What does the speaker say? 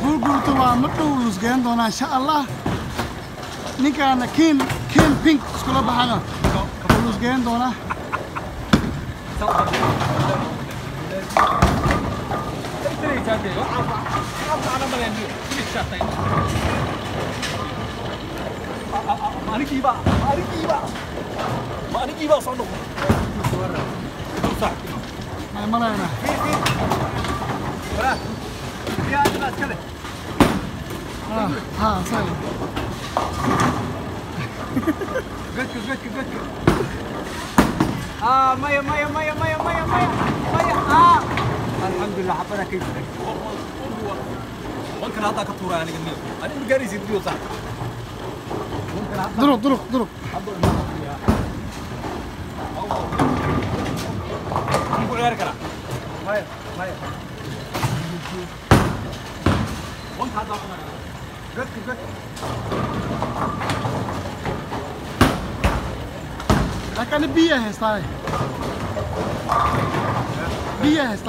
gurgurtu waa ma dhow lusgeen doonaa insha Allah ninkaana kin pink iskula baxana lusgeen doonaa malayna sorry. Good. Maya. Alhamdulillah, حبنا كيف. ممكن هذا كتورة يعني جميل. أنا مجري زيديو صح. دروك. نقول غير كلام. مايا. وانت هذا good. لكن بيه هستاي. Good.